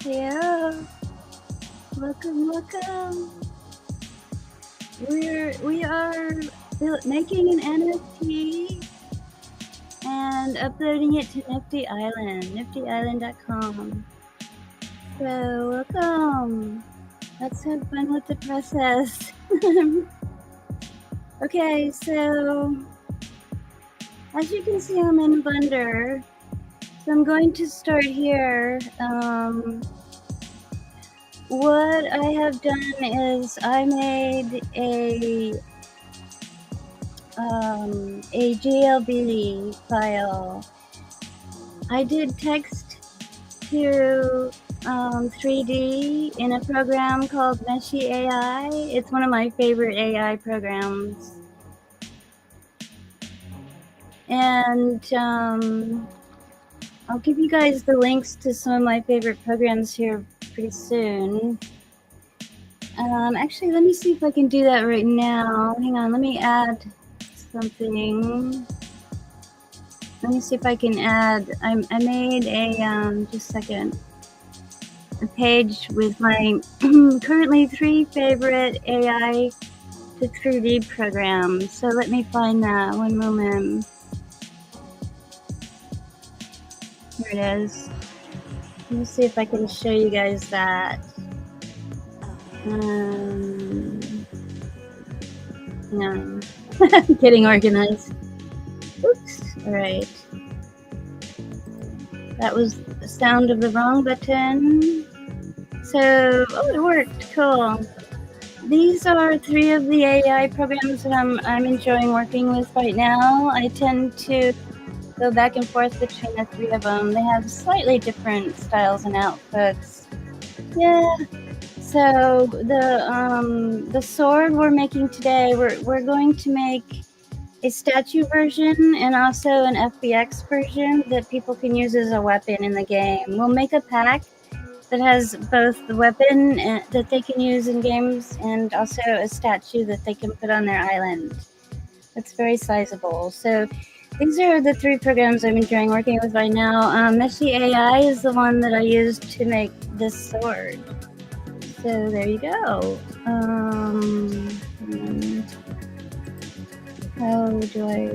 Yeah. Welcome. We are making an NFT and uploading it to Nifty Island, niftyisland.com. So welcome. Let's have fun with the process. Okay, so as you can see, I'm in Blender. So I'm going to start here. What I have done is I made a GLB file. I did text to 3D in a program called Meshy AI. It's one of my favorite AI programs. And I'll give you guys the links to some of my favorite programs here pretty soon. Actually, let me see if I can do that right now. Hang on, let me add something. Let me see if I can add. I made a just a second. A page with my currently 3 favorite AI to 3D programs. So let me find that. One moment. Here it is. Let me see if I can show you guys that. No, getting organized. Oops. All right. That was the sound of the wrong button. So, oh, it worked. Cool. These are 3 of the AI programs that I'm enjoying working with right now. I tend to go back and forth between the 3 of them. They have slightly different styles and outputs. Yeah. So the sword we're making today, we're going to make a statue version and also an FBX version that people can use as a weapon in the game. We'll make a pack that has both the weapon that they can use in games and also a statue that they can put on their island. It's very sizable. So these are the 3 programs I'm enjoying working with right now. Meshy AI is the one that I used to make this sword. So there you go. How do I?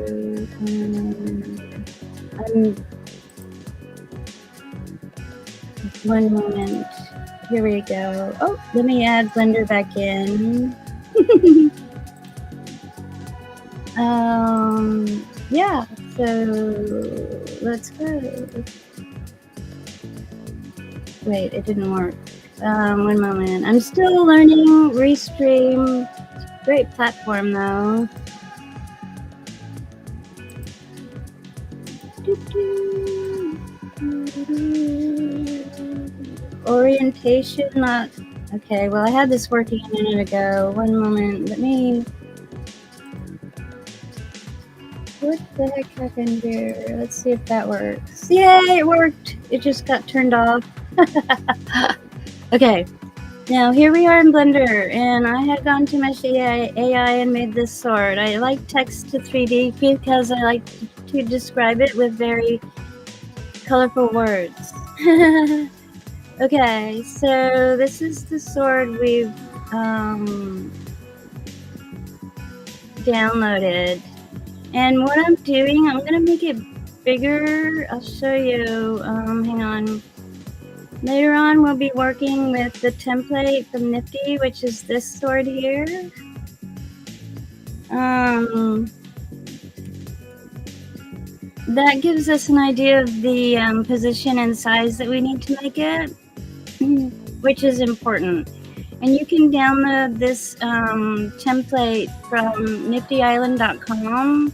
One moment. Here we go. Oh, let me add Blender back in. Yeah. So let's go. Wait, it didn't work. One moment. I'm still learning Restream. Great platform though. Orientation not okay. Well, I had this working a minute ago. One moment. Let me. What the heck happened here? Let's see if that works. Yay, it worked. It just got turned off. Okay. Now here we are in Blender, and I had gone to Meshy AI and made this sword. I like text to 3D because I like to describe it with very colorful words. Okay, so this is the sword we've downloaded. And what I'm doing, I'm going to make it bigger. I'll show you. Hang on. Later on, we'll be working with the template from Nifty, which is this sword here. That gives us an idea of the position and size that we need to make it, which is important. And you can download this template from niftyisland.com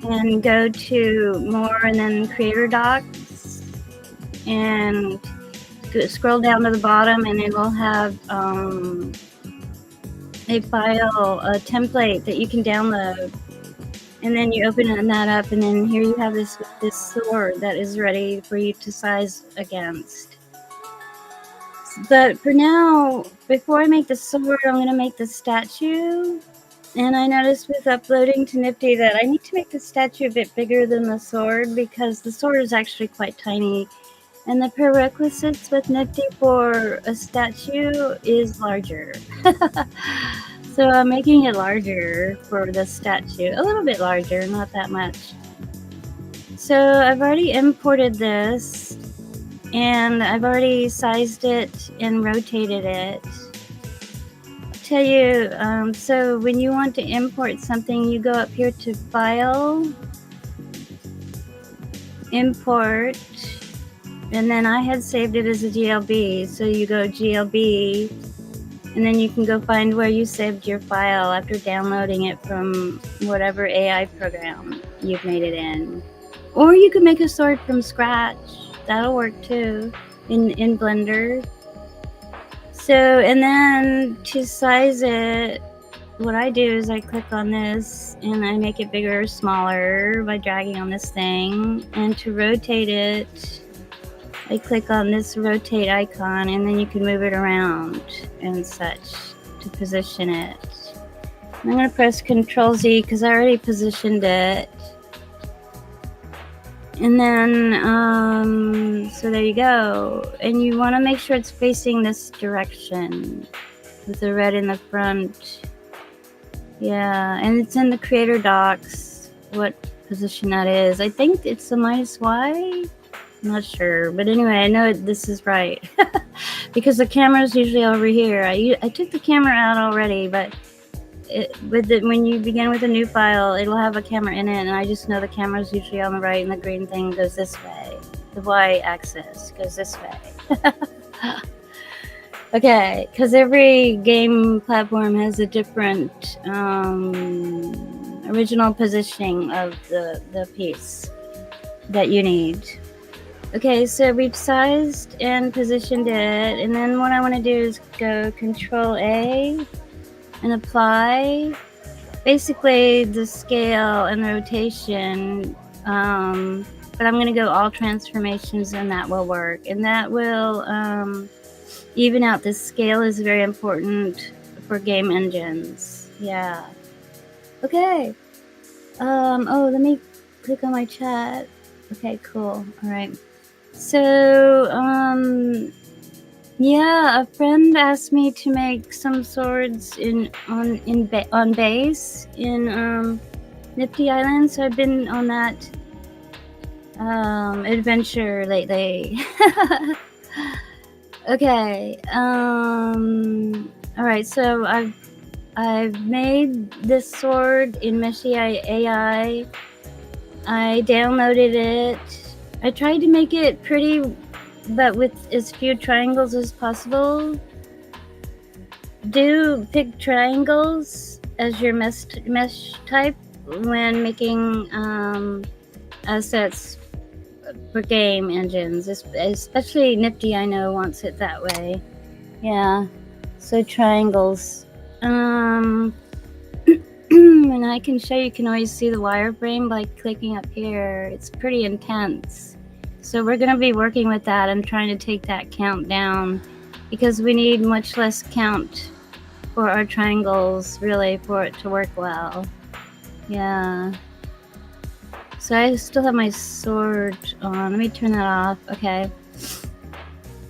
and go to more and then creator docs and scroll down to the bottom and it will have a file, a template that you can download. And then you open that up and then here you have this sword that is ready for you to size against. But for now, before I make the sword, I'm going to make the statue. And I noticed with uploading to Nifty that I need to make the statue a bit bigger than the sword because the sword is actually quite tiny. And the prerequisites with Nifty for a statue is larger. So I'm making it larger for the statue. A little bit larger, not that much. So I've already imported this, and I've already sized it and rotated it. I'll tell you, so when you want to import something, you go up here to File, Import, and then I had saved it as a GLB, so you go GLB, and then you can go find where you saved your file after downloading it from whatever AI program you've made it in. Or you can make a sword from scratch. That'll work too in Blender. So, and then to size it, what I do is I click on this and I make it bigger or smaller by dragging on this thing. And to rotate it, I click on this rotate icon, and then you can move it around and such to position it. I'm going to press Control Z because I already positioned it. And then, so there you go. And you want to make sure it's facing this direction with the red in the front. Yeah, and it's in the creator docs what position that is. I think it's a -Y. I'm not sure, but anyway, I know this is right because the camera's usually over here. I took the camera out already, but when you begin with a new file, it'll have a camera in it, and I just know the camera's usually on the right, and the green thing goes this way. The Y-axis goes this way. Okay, because every game platform has a different original positioning of the piece that you need. Okay, so we've sized and positioned it, and then what I want to do is go Control A and apply basically the scale and the rotation, but I'm going to go all transformations, and that will work, and that will even out. The scale is very important for game engines. Yeah. Okay. Oh, let me click on my chat. Okay, cool. All right. So, yeah, a friend asked me to make some swords on base in Nifty Island, so I've been on that adventure lately. Okay. All right. So I've made this sword in Meshi AI. I downloaded it. I tried to make it pretty, but with as few triangles as possible. Do pick triangles as your mesh type when making assets for game engines, especially Nifty, I know, wants it that way. Yeah, so triangles. And I can show you can always see the wireframe by clicking up here. It's pretty intense. So we're going to be working with that and trying to take that count down because we need much less count for our triangles, really, for it to work well. Yeah. So I still have my sword on. Let me turn that off. Okay.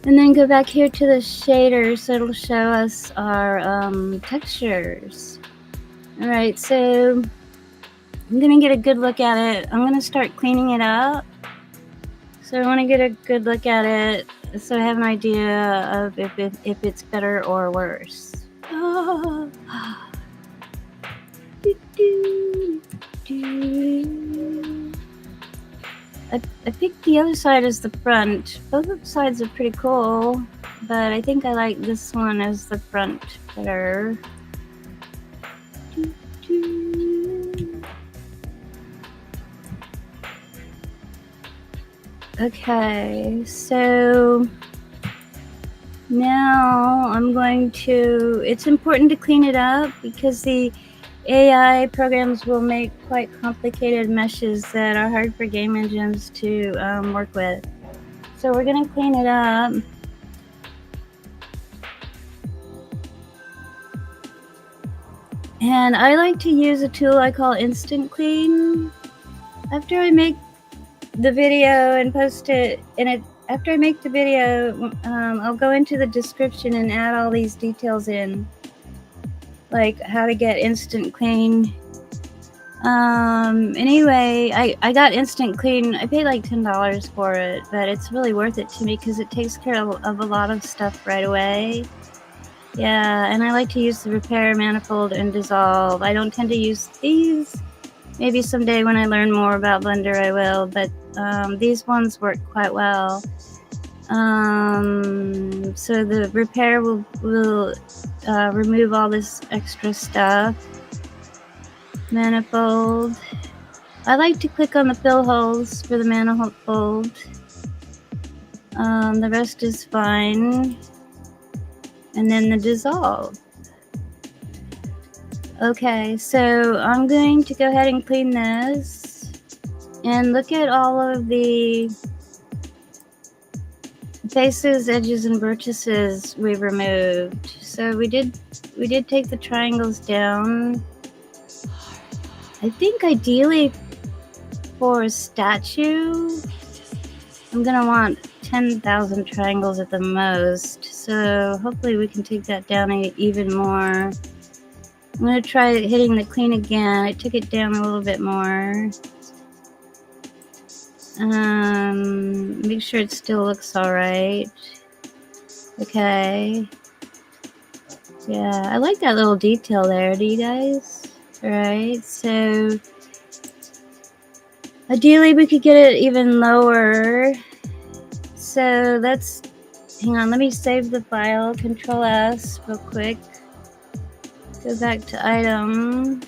And then go back here to the shader so it'll show us our textures. Alright, so I'm going to get a good look at it. I'm going to start cleaning it up. So I want to get a good look at it so I have an idea of if it's better or worse. Oh. I picked the other side as the front. Both sides are pretty cool, but I think I like this one as the front better. Okay, so now I'm going to, it's important to clean it up because the AI programs will make quite complicated meshes that are hard for game engines to work with. So we're going to clean it up. And I like to use a tool I call Instant Clean. After I make the video and post it, and after I make the video, I'll go into the description and add all these details in, like how to get instant clean. Anyway, I got instant clean. I paid like $10 for it, but it's really worth it to me because it takes care of a lot of stuff right away. Yeah, and I like to use the repair, manifold, and dissolve. I don't tend to use these. Maybe someday when I learn more about Blender I will, but these ones work quite well. So the repair will remove all this extra stuff. Manifold. I like to click on the fill holes for the manifold. The rest is fine. And then the dissolve. Okay, so I'm going to go ahead and clean this. And look at all of the faces, edges, and vertices we removed. So we did take the triangles down. I think ideally for a statue, I'm gonna want 10,000 triangles at the most. So hopefully we can take that down even more. I'm gonna try hitting the clean again. I took it down a little bit more. Make sure it still looks all right. Okay. Yeah, I like that little detail there. Do you guys? All right. So ideally we could get it even lower. So let's hang on. Let me save the file. Control S real quick. Go back to item.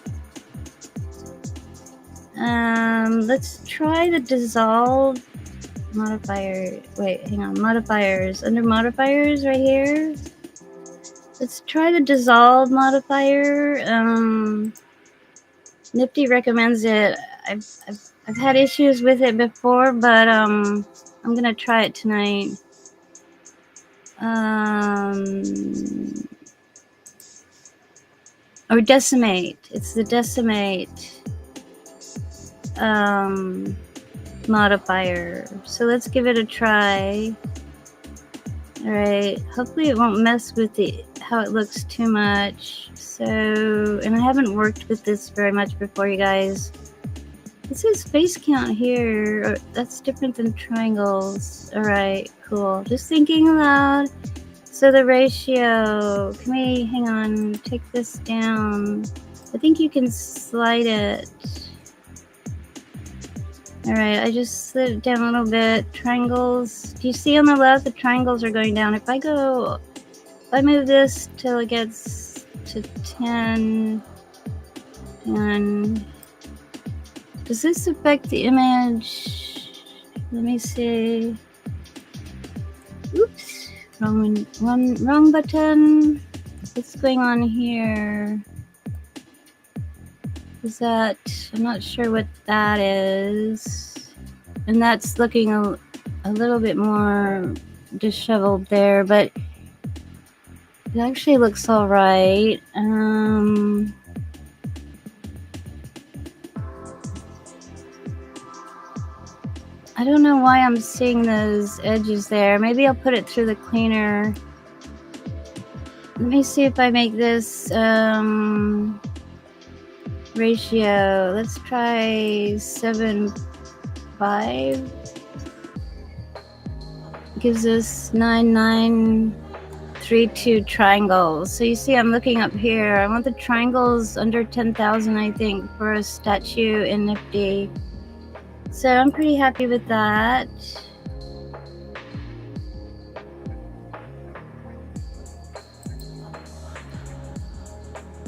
Let's try the dissolve modifier. Wait, hang on. Modifiers. Under modifiers right here. Let's try the dissolve modifier. Nifty recommends it. I've had issues with it before, but I'm gonna try it tonight. Or decimate. It's the decimate modifier. So let's give it a try. All right. Hopefully it won't mess with how it looks too much. So, and I haven't worked with this very much before, you guys. It says face count here. That's different than triangles. All right, cool. Just thinking aloud. So the ratio, can we, hang on, take this down. I think you can slide it. All right, I just slid it down a little bit. Triangles, do you see on the left, the triangles are going down. If I move this till it gets to 10, and does this affect the image? Let me see. Oops, wrong button. What's going on here? Is that, I'm not sure what that is. And that's looking a little bit more disheveled there, but it actually looks all right. I don't know why I'm seeing those edges there. Maybe I'll put it through the cleaner. Let me see if I make this ratio. Let's try 7:5. Gives us 9932 triangles. So you see I'm looking up here. I want the triangles under 10,000, I think, for a statue in Nifty. So I'm pretty happy with that.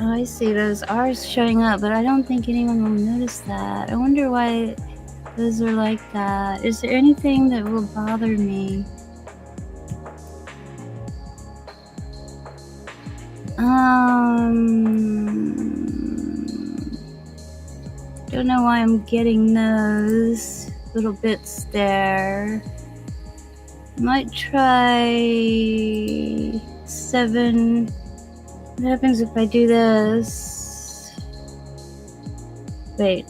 Oh, I see those R's showing up, but I don't think anyone will notice that. I wonder why those are like that. Is there anything that will bother me? Don't know why I'm getting those little bits there. Might try 7. What happens if I do this? Wait,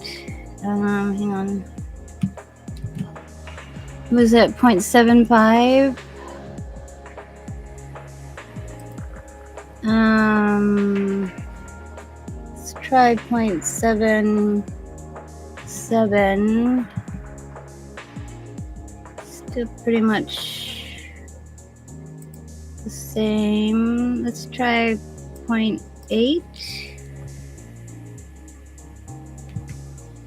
hang on. was at 0.75. Let's try 0.77. Still pretty much the same. Let's try 0.8.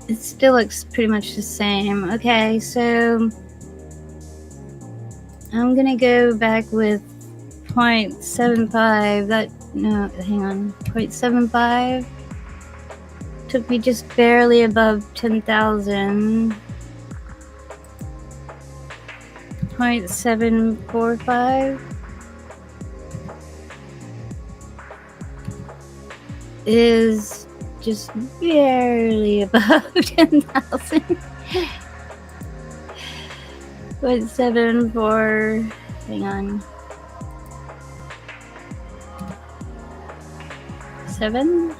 It still looks pretty much the same. Okay, so I'm gonna go back with 0.75. No, hang on. 0.75 took me just barely above 10,000. 0.745 is just barely above 10,000. 0.74, hang on. 7?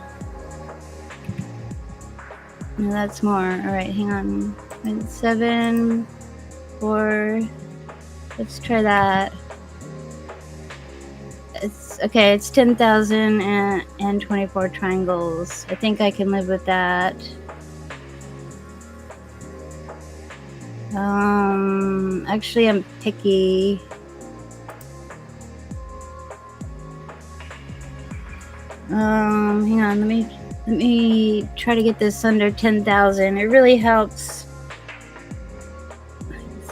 No, that's more. Alright, hang on. 0.74. Let's try that. It's okay, it's 10,000 and 24 triangles. I think I can live with that. Actually I'm picky. Hang on, let me try to get this under 10,000. It really helps.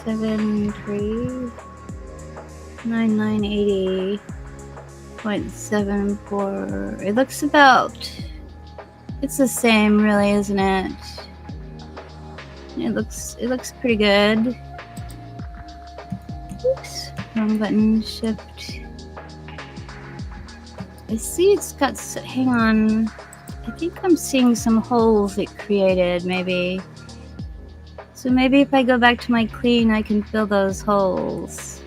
7,39980. 0.74. It looks about. It's the same, really, isn't it? It looks pretty good. Oops, wrong button. Shift. I see it's got. Hang on. I think I'm seeing some holes it created. Maybe. So maybe if I go back to my clean, I can fill those holes.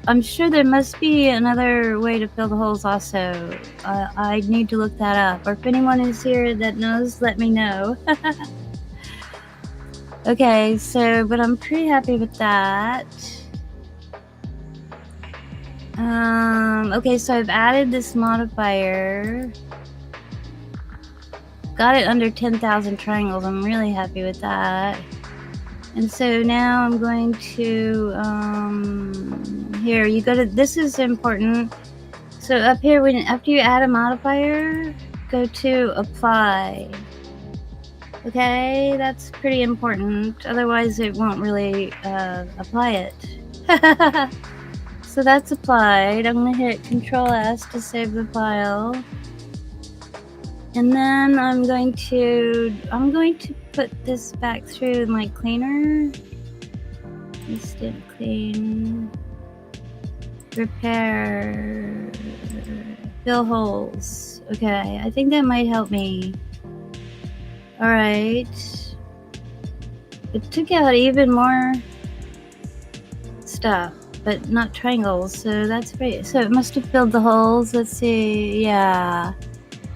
I'm sure there must be another way to fill the holes also. I need to look that up. Or if anyone is here that knows, let me know. Okay, so, but I'm pretty happy with that. Okay, so I've added this modifier. Got it under 10,000 triangles. I'm really happy with that. And so now I'm going to, here, you go to, this is important. So up here, after you add a modifier, go to apply. Okay, that's pretty important. Otherwise, it won't really apply it. So that's applied. I'm going to hit Control-S to save the file. And then I'm going to put this back through my cleaner. Instant clean. Repair. Fill holes. Okay, I think that might help me. Alright. It took out even more stuff, but not triangles, so that's great. So it must have filled the holes. Let's see. Yeah.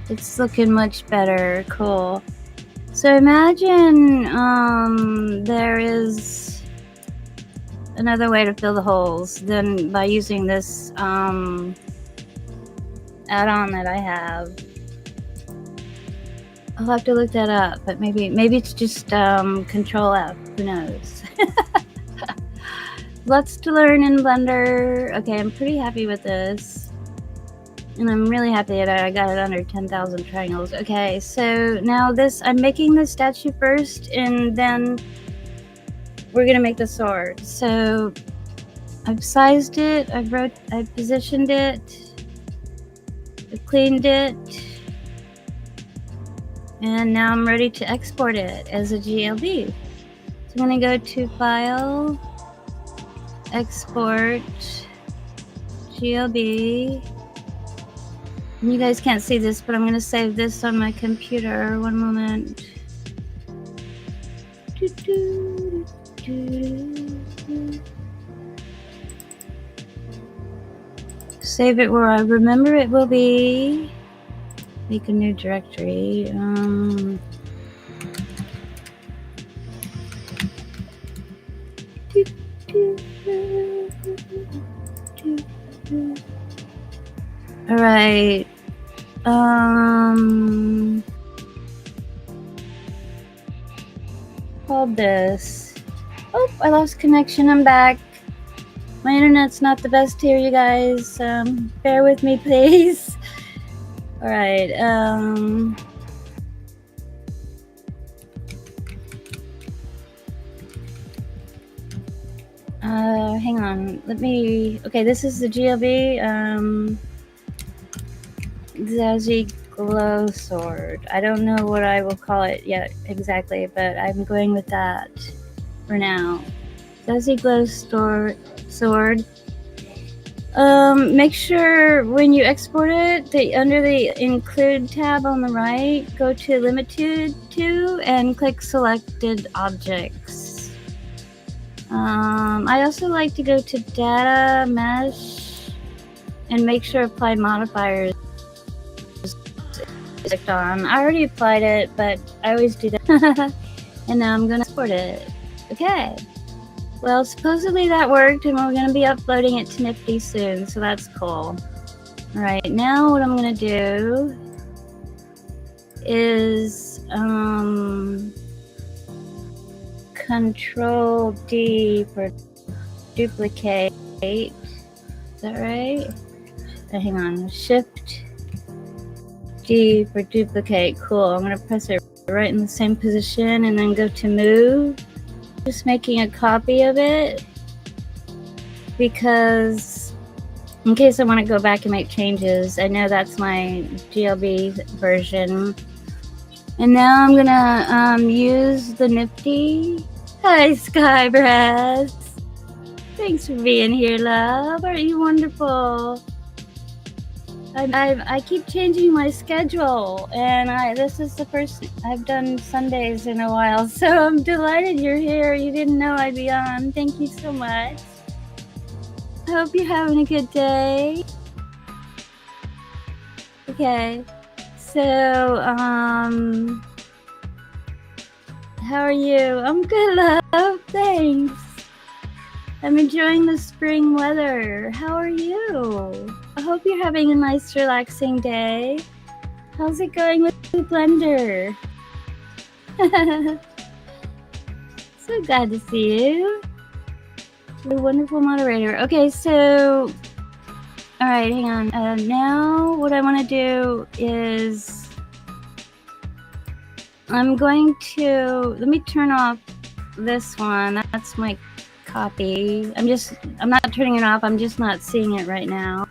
It's looking much better. Cool. So imagine there is another way to fill the holes than by using this add-on that I have. I'll have to look that up, but maybe it's just Control F. Who knows? Lots to learn in Blender. Okay, I'm pretty happy with this. And I'm really happy that I got it under 10,000 triangles. Okay, so now I'm making the statue first, and then we're gonna make the sword. So I've sized it, I've positioned it, I've cleaned it, and now I'm ready to export it as a GLB. So I'm gonna go to File, Export, GLB. You guys can't see this, but I'm going to save this on my computer. One moment. Save it where I remember it will be. Make a new directory. All right. Hold this. Oh, I lost connection. I'm back. My internet's not the best here, you guys. Bear with me, please. All right. Hang on. Let me. Okay, this is the GLB. Zazie Glow Sword. I don't know what I will call it yet exactly, but I'm going with that for now. Zazie Glow Sword. Make sure when you export it, under the include tab on the right, go to limited to and click selected objects. I also like to go to data mesh and make sure apply modifiers is clicked on. I already applied it, but I always do that. And now I'm gonna export it. Okay. Well, supposedly that worked, and we're going to be uploading it to Nifty soon, so that's cool. All right, now what I'm going to do is Control D for duplicate. Is that right? Hang on, Shift D for duplicate. Cool. I'm going to press it right in the same position and then go to move. Just making a copy of it because in case I want to go back and make changes. I know that's my GLB version. And now I'm gonna use the Nifty. Hi, Skybrass. Thanks for being here, love. Aren't you wonderful? I keep changing my schedule, and this is the first I've done Sundays in a while, so I'm delighted you're here. You didn't know I'd be on. Thank you so much. I hope you're having a good day. Okay, so how are you? I'm good, love. Thanks. I'm enjoying the spring weather. How are you? I hope you're having a nice, relaxing day. How's it going with the blender? So glad to see you. You're a wonderful moderator. Okay, so, all right, hang on. Now what I want to do is I'm going to, let me turn off this one. That's my copy. I'm not turning it off. I'm just not seeing it right now.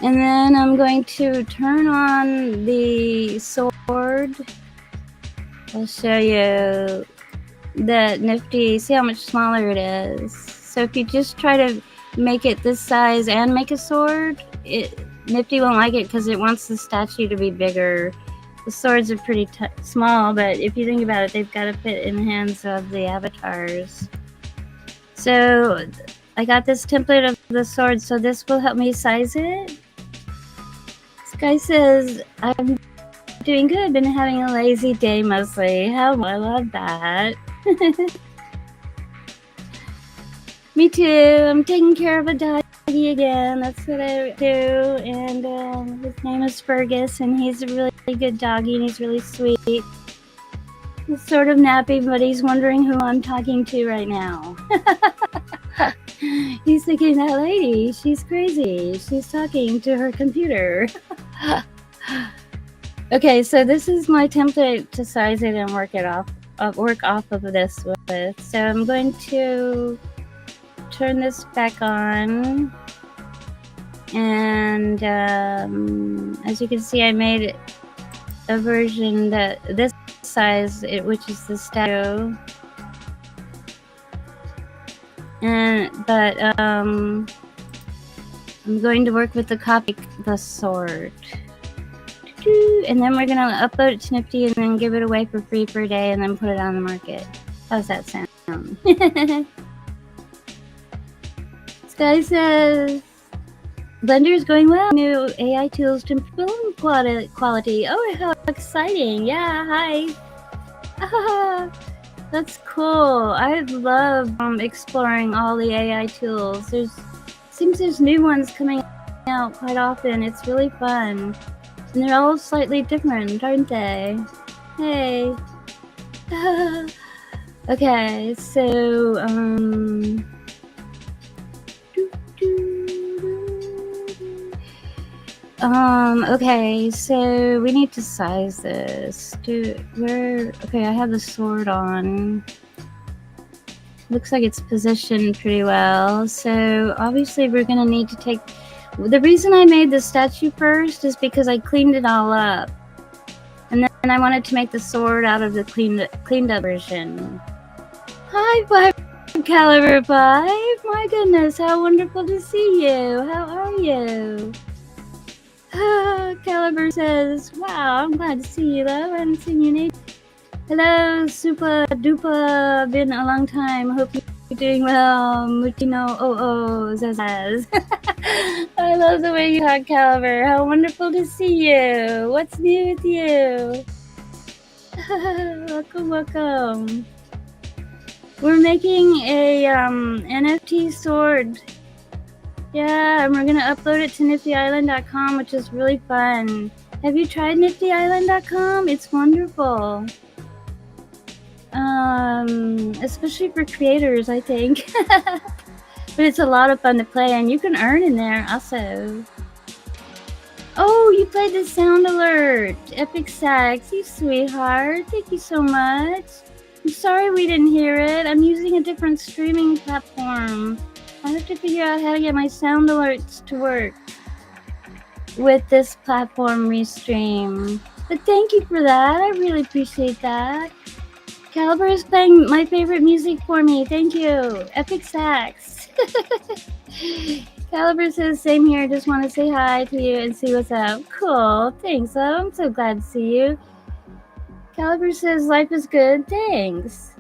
And then I'm going to turn on the sword. I'll show you the Nifty. See how much smaller it is. So if you just try to make it this size and make a sword, Nifty won't like it because it wants the statue to be bigger. The swords are pretty small, but if you think about it, they've got to fit in the hands of the avatars. So I got this template of the sword, so this will help me size it. This guy says, I'm doing good, been having a lazy day mostly. How I love that. Me too. I'm taking care of a doggy again. That's what I do. And his name is Fergus, and he's a really good doggy, and he's really sweet. He's sort of nappy, but he's wondering who I'm talking to right now. He's thinking, that lady, she's crazy. She's talking to her computer. Okay, so this is my template to size it and work off of this with. So I'm going to turn this back on, and as you can see, I made a version that this size, which is the statue, but I'm going to work with the sword, and then we're gonna upload it to Nifty and then give it away for free for a day and then put it on the market. How's that sound? This guy says, Blender is going well. New AI tools to improve film quality. Oh, how exciting. Yeah, hi. That's cool. I love exploring all the AI tools. Seems there's new ones coming out quite often. It's really fun. And they're all slightly different, aren't they? Hey. Okay, so, okay, so we need to size this. Okay, I have the sword on. Looks like it's positioned pretty well. So obviously we're gonna need to take, the reason I made the statue first is because I cleaned it all up. And then I wanted to make the sword out of the cleaned up version. Hi, Five Caliber 5. My goodness, how wonderful to see you. How are you? Caliber says, wow, I'm glad to see you, though. I haven't seen you in ages. Hello, Super Duper. Been a long time. Hope you're doing well. Mutino Zazaz. I love the way you talk, Caliber. How wonderful to see you. What's new with you? Welcome. We're making a NFT sword. Yeah, and we're gonna upload it to niftyisland.com, which is really fun. Have you tried niftyisland.com? It's wonderful. Especially for creators, I think. But it's a lot of fun to play, and you can earn in there also. Oh, you played the sound alert. Epic Sax, you sweetheart. Thank you so much. I'm sorry we didn't hear it. I'm using a different streaming platform. I have to figure out how to get my sound alerts to work with this platform Restream. But thank you for that. I really appreciate that. Caliber is playing my favorite music for me. Thank you. Epic Sax. Caliber says, same here. Just want to say hi to you and see what's up. Cool. Thanks. I'm so glad to see you. Caliber says, life is good. Thanks.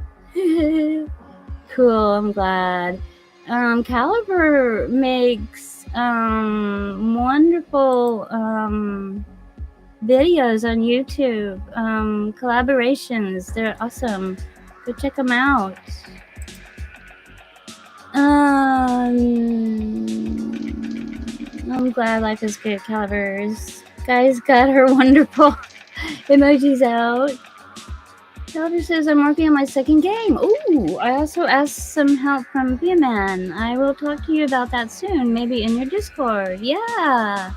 Cool. I'm glad. Caliber makes wonderful videos on YouTube, collaborations. They're awesome. Go check them out. I'm glad life is good. Caliber's guys got her wonderful emojis out. Caliber says, I'm working on my second game. Ooh, I also asked some help from B-Man. I will talk to you about that soon, maybe in your Discord. Yeah,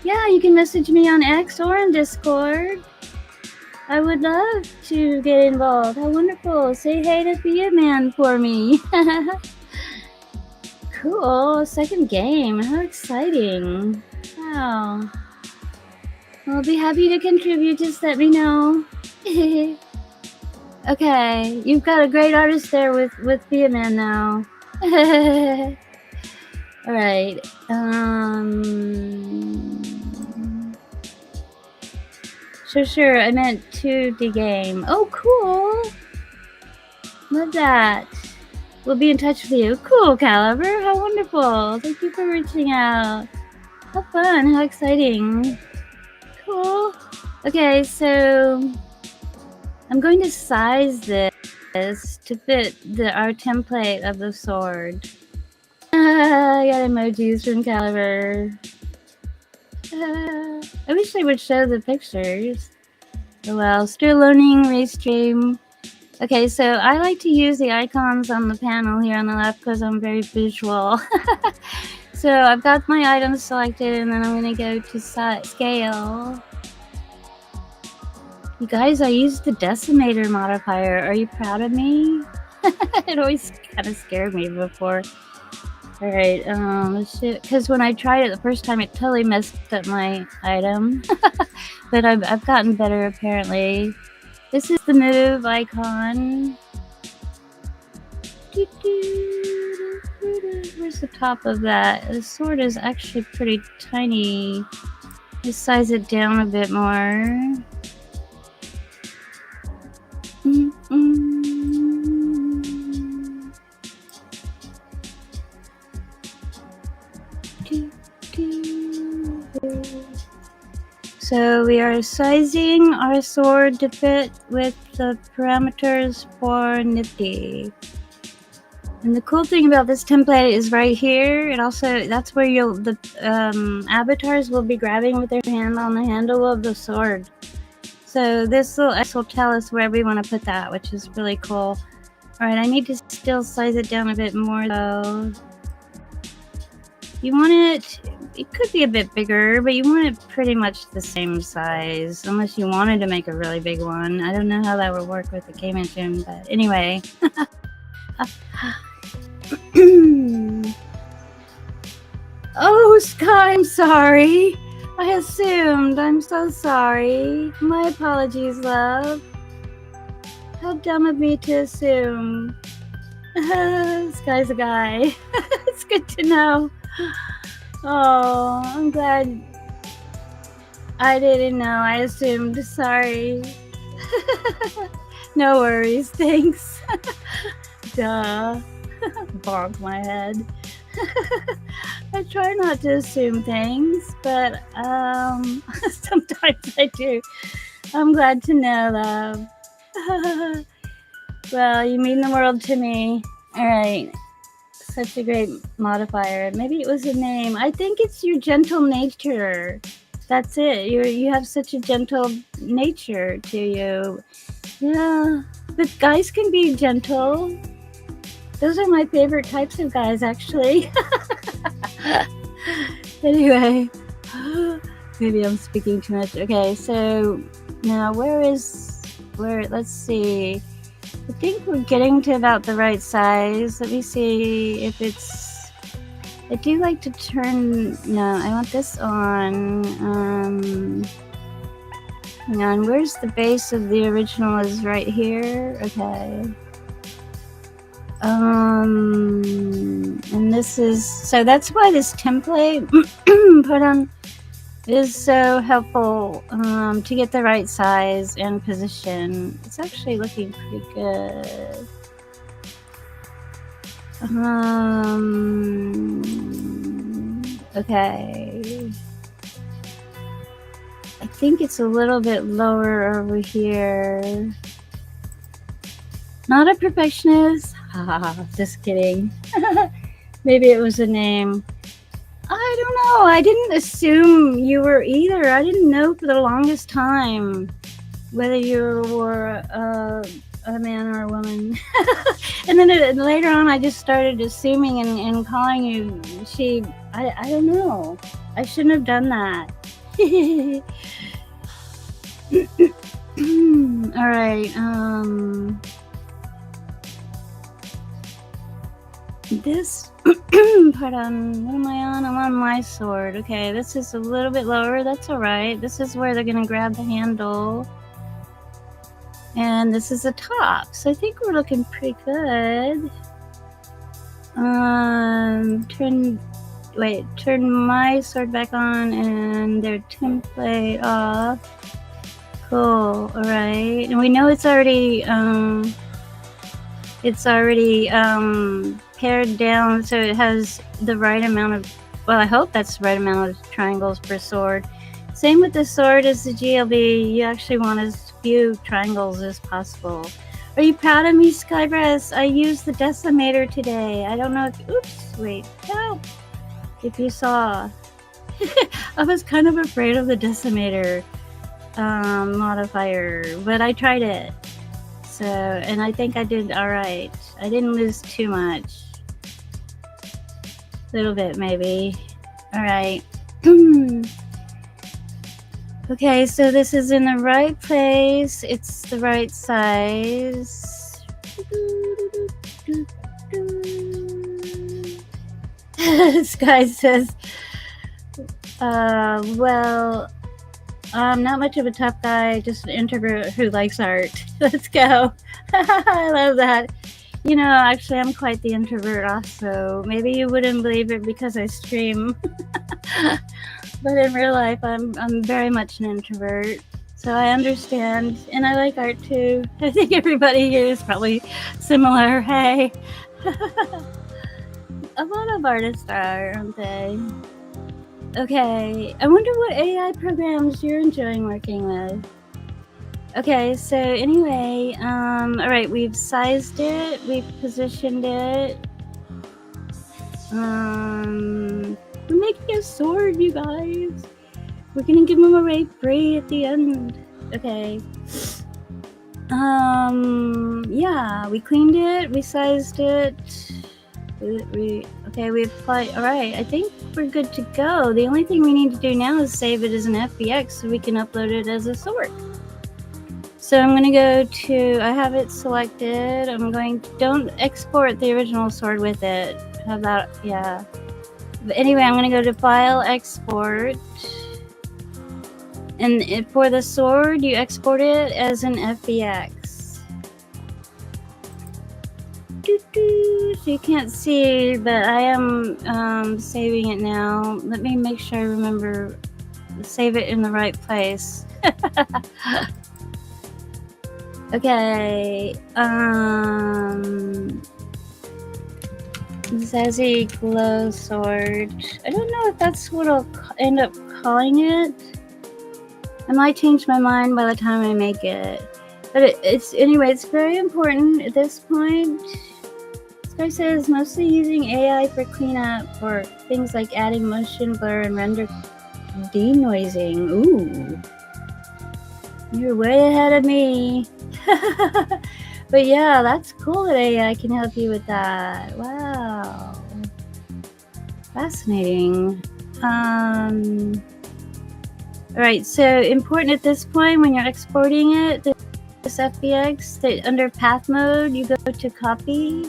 you can message me on X or in Discord. I would love to get involved. How wonderful. Say hey to B-Man for me. Cool, second game. How exciting. Wow. I'll be happy to contribute. Just let me know. Okay, you've got a great artist there with B-Man now. All right. Sure. I meant to the game. Oh, cool. Love that. We'll be in touch with you. Cool, Caliber. How wonderful. Thank you for reaching out. How fun. How exciting. Cool. Okay, so I'm going to size this to fit our template of the sword. I got emojis from Caliber. I wish they would show the pictures. Oh well, still learning Restream. Okay, so I like to use the icons on the panel here on the left because I'm very visual. So I've got my items selected, and then I'm going to go to scale. You guys, I used the decimator modifier. Are you proud of me? It always kind of scared me before. All right, because when I tried it the first time, it totally messed up my item. But I've gotten better apparently. This is the move icon. Where's the top of that? The sword is actually pretty tiny. Just size it down a bit more. So we are sizing our sword to fit with the parameters for Nifty. And the cool thing about this template is right here. It also, that's where the avatars will be grabbing with their hand on the handle of the sword. So this will tell us where we want to put that, which is really cool. All right, I need to still size it down a bit more though. You want it could be a bit bigger, but you want it pretty much the same size, unless you wanted to make a really big one. I don't know how that would work with the game engine, but anyway. Oh, Sky, I'm sorry. I assumed. I'm so sorry. My apologies, love. How dumb of me to assume. Sky's a guy. It's good to know. Oh, I'm glad. I didn't know. I assumed. Sorry. No worries. Thanks. Duh. Bonk my head. I try not to assume things, but sometimes I do. I'm glad to know, love. Well, you mean the world to me. All right. Such a great modifier. Maybe it was a name. I think it's your gentle nature. That's it. You have such a gentle nature to you. Yeah. But guys can be gentle. Those are my favorite types of guys, actually. Anyway, maybe I'm speaking too much. Okay, so now let's see. I think we're getting to about the right size. Let me see if it's, I do like to turn, no, I want this on. Hang on, where's the base of the original is right here. Okay. And this is, so that's why this template put on is so helpful to get the right size and position. It's actually looking pretty good. Okay. I think it's a little bit lower over here. Not a perfectionist. Just kidding. Maybe it was a name. I don't know. I didn't assume you were either. I didn't know for the longest time whether you were a man or a woman. And then later on, I just started assuming and calling you she. I don't know. I shouldn't have done that. All right. This part on, what am I on? I'm on my sword. Okay, this is a little bit lower. That's all right. This is where they're going to grab the handle. And this is the top. So I think we're looking pretty good. Turn my sword back on and their template off. Cool. All right. And we know it's already pared down, so it has the right amount of, well, I hope that's the right amount of triangles per sword. Same with the sword as the GLB. You actually want as few triangles as possible. Are you proud of me, Skybreast? I used the decimator today. I don't know if, oops, wait, no. If you saw, I was kind of afraid of the decimator modifier, but I tried it. So, and I think I did all right. I didn't lose too much. A little bit, maybe. All right. Okay, so this is in the right place. It's the right size. Sky says, well, I'm not much of a tough guy, just an introvert who likes art. Let's go. I love that. You know, actually, I'm quite the introvert also. Maybe you wouldn't believe it because I stream. But in real life, I'm very much an introvert. So I understand. And I like art too. I think everybody here is probably similar. Hey. A lot of artists are, aren't they? Okay. I wonder what AI programs you're enjoying working with. Okay, so anyway, all right, we've sized it, we've positioned it. We're making a sword, you guys. We're gonna give him a rape free at the end. Okay. Yeah, we cleaned it, we sized it. Okay, we applied. All right, I think we're good to go. The only thing we need to do now is save it as an FBX so we can upload it as a sword. So I'm gonna go to, I have it selected. I'm going to, don't export the original sword with it. Have that, yeah. But anyway, I'm gonna go to File, Export. And for the sword, you export it as an FBX. So you can't see, but I am saving it now. Let me make sure I remember to save it in the right place. Okay. Zazzy Glow Sword. I don't know if that's what I'll end up calling it. I might change my mind by the time I make it. But it's anyway, it's very important at this point. This guy says mostly using AI for cleanup for things like adding motion blur and render denoising. Ooh. You're way ahead of me. But yeah, that's cool that AI can help you with that. Wow. Fascinating. Alright, so important at this point when you're exporting it, this FBX, that under path mode, you go to copy.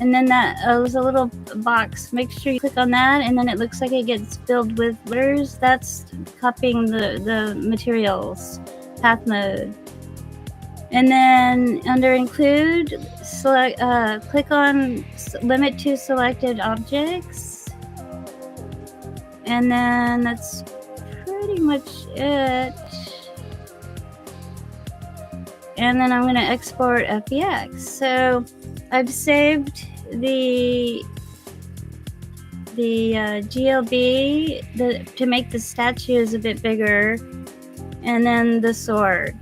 And then that there's a little box. Make sure you click on that, and then it looks like it gets filled with letters. That's copying the materials, path mode. And then under include, select, click on limit to selected objects. And then that's pretty much it. And then I'm going to export FBX. So I've saved the GLB to make the statues a bit bigger, and then the sword.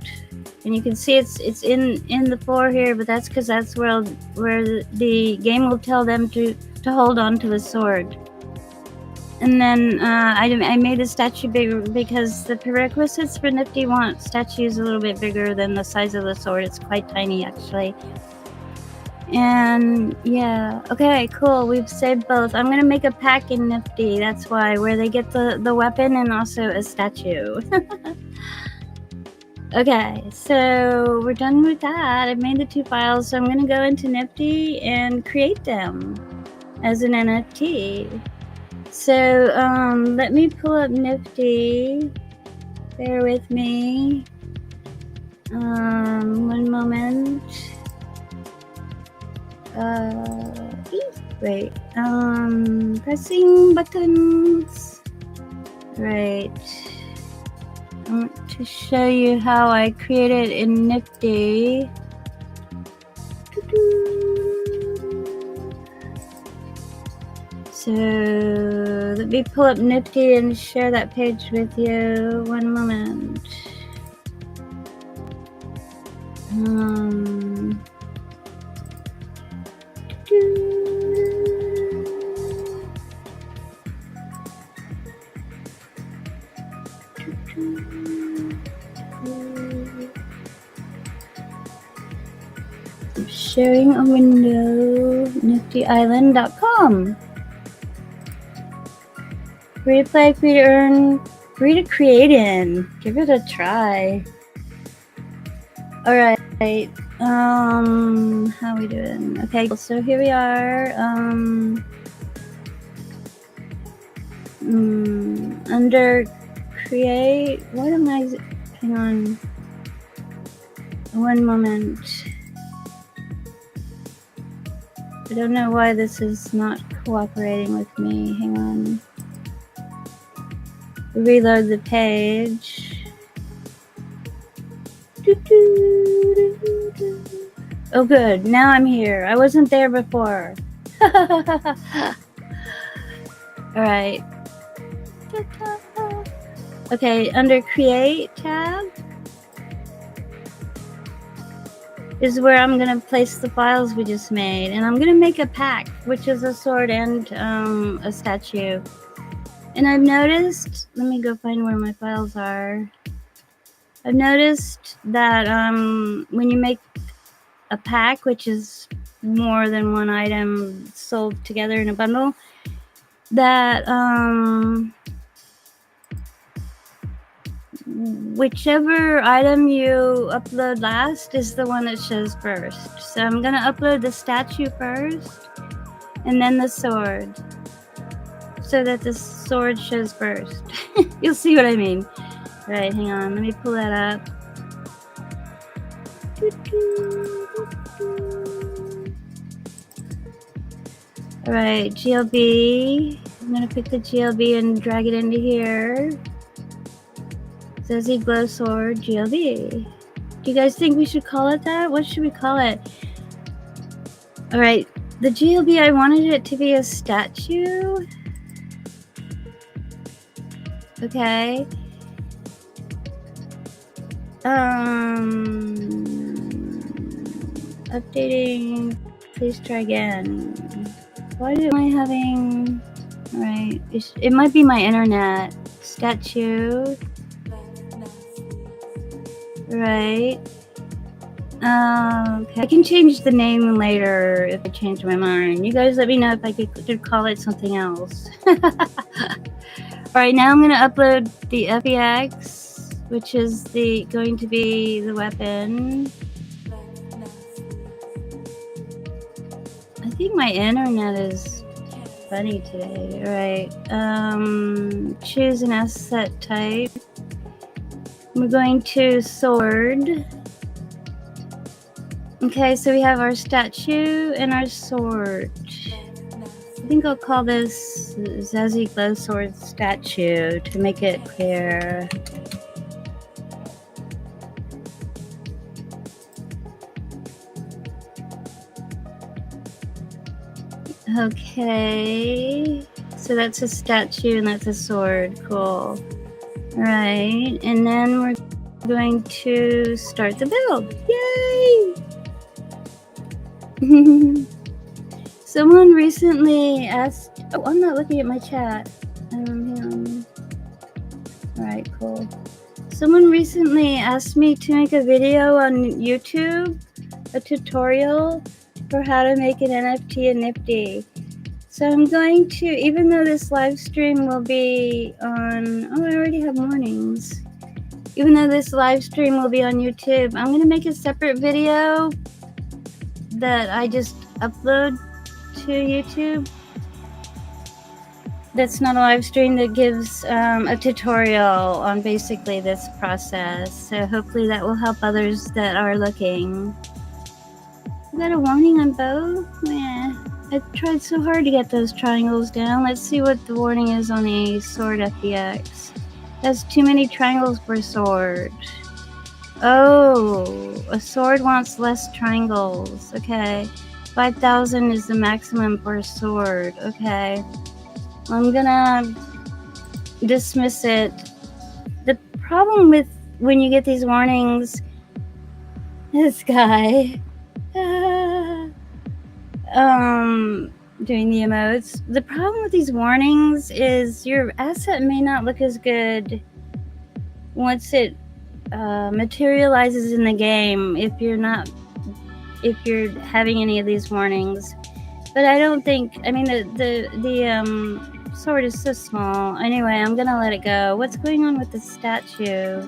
And you can see it's in the floor here, but that's because that's where the game will tell them to hold on to the sword. And then I made the statue bigger because the prerequisites for Nifty want statues a little bit bigger than the size of the sword. It's quite tiny, actually. And yeah, okay, cool. We've saved both. I'm gonna make a pack in Nifty. That's why, where they get the weapon and also a statue. Okay, so we're done with that. I've made the 2 files, so I'm gonna go into Nifty and create them as an NFT. So let me pull up Nifty. Bear with me. One moment. Wait. Pressing buttons. Right. I want to show you how I created in Nifty. So let me pull up Nifty and share that page with you. One moment. I'm sharing a window. NiftyIsland.com. Free to play, free to earn, free to create in. Give it a try. Alright. How we doing? Okay, so here we are. Under create. What am I? Hang on. One moment. I don't know why this is not cooperating with me. Hang on. Reload the page. Oh good, now I'm here. I wasn't there before. Alright. Okay, under create tab. is where I'm going to place the files we just made. And I'm going to make a pack, which is a sword and a statue. And I've noticed, let me go find where my files are. I've noticed that when you make a pack, which is more than one item sold together in a bundle, that whichever item you upload last is the one that shows first. So I'm going to upload the statue first and then the sword, so that the sword shows first. You'll see what I mean. All right, hang on. Let me pull that up. All right, GLB. I'm going to pick the GLB and drag it into here. Zezzy Glow Sword GLB. Do you guys think we should call it that? What should we call it? All right, the GLB, I wanted it to be a statue. Okay. Updating. Please try again. Why am I having? All right, it might be my internet. Statue. Right. Okay. I can change the name later if I change my mind. You guys let me know if I could call it something else. Alright, now I'm going to upload the FBX, which is going to be the weapon. I think my internet is funny today. Alright. Choose an asset type. We're going to sword. Okay, so we have our statue and our sword. I think I'll call this Zezzy Glow Sword statue to make it clear. Okay, so that's a statue and that's a sword. Cool. Right, and then we're going to start the build. Yay! Someone recently asked. Oh, I'm not looking at my chat. Hang on. Alright, cool. Someone recently asked me to make a video on YouTube, a tutorial for how to make an NFT in Nifty. So I'm going to, even though this live stream will be on, oh, I already have mornings. Even though this live stream will be on YouTube, I'm going to make a separate video that I just upload to YouTube. That's not a live stream, that gives a tutorial on basically this process. So hopefully that will help others that are looking. Is that a warning on both? Yeah. I tried so hard to get those triangles down. Let's see what the warning is on the sword FBX. That's too many triangles for a sword. Oh, a sword wants less triangles. Okay. 5,000 is the maximum for a sword. Okay. I'm gonna dismiss it. The problem with when you get these warnings, this guy, doing the emotes. The problem with these warnings is your asset may not look as good once it materializes in the game if you're having any of these warnings. But I don't think, I mean, the sword is so small. Anyway, I'm gonna let it go. What's going on with the statue?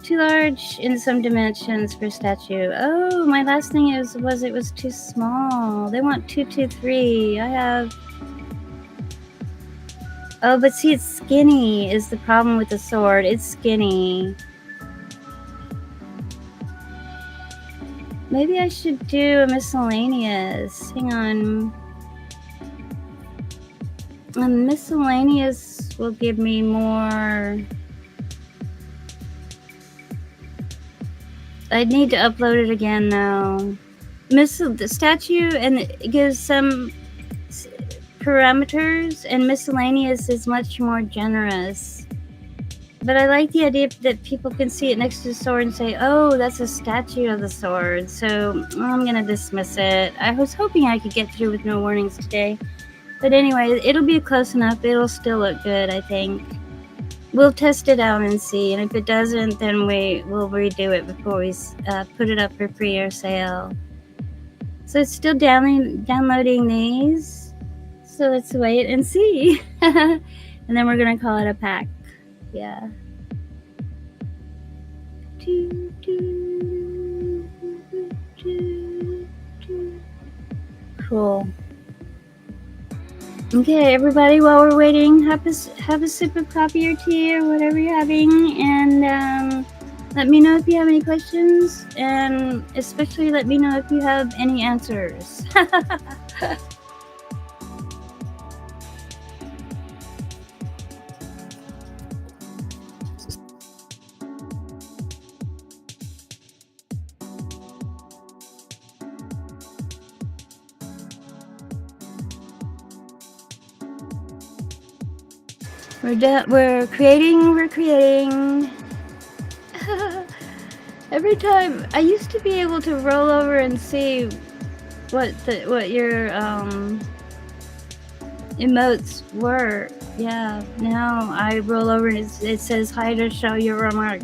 Too large in some dimensions for statue. Oh, my last thing was it was too small. They want 223. I have. Oh, but see, it's skinny is the problem with the sword. It's skinny. Maybe I should do a miscellaneous. Hang on. A miscellaneous will give me more. I'd need to upload it again though. The statue, and it gives some parameters, and miscellaneous is much more generous But I like the idea that people can see it next to the sword and say, oh, that's a statue of the sword. So I'm going to dismiss it. I was hoping I could get through with no warnings today. But anyway, it'll be close enough. It'll still look good, I think. We'll test it out and see. And if it doesn't, then we'll redo it before we put it up for pre-air sale. So it's still downloading these. So let's wait and see. And then we're going to call it a pack. Yeah. Cool. Okay, everybody, while we're waiting, have a sip of coffee or tea or whatever you're having, and let me know if you have any questions, and especially let me know if you have any answers. We're creating. Every time I used to be able to roll over and see what your emotes were. Yeah, now I roll over and it says hi to show your remark.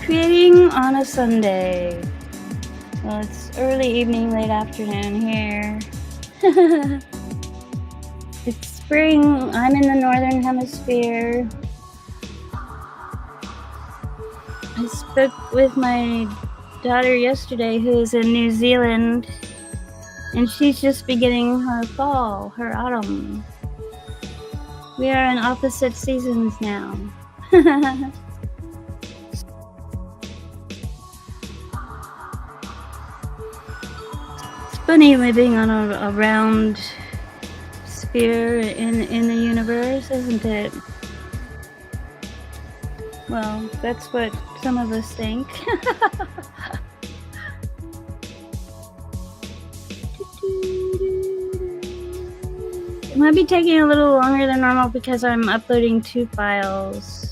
Creating on a Sunday. Well, it's early evening, late afternoon here. It's spring. I'm in the northern hemisphere. I spoke with my daughter yesterday who's in New Zealand, and she's just beginning her fall, her autumn. We are in opposite seasons now. It's funny living on a round sphere in the universe, isn't it? Well, that's what some of us think. It might be taking a little longer than normal because I'm uploading 2 files.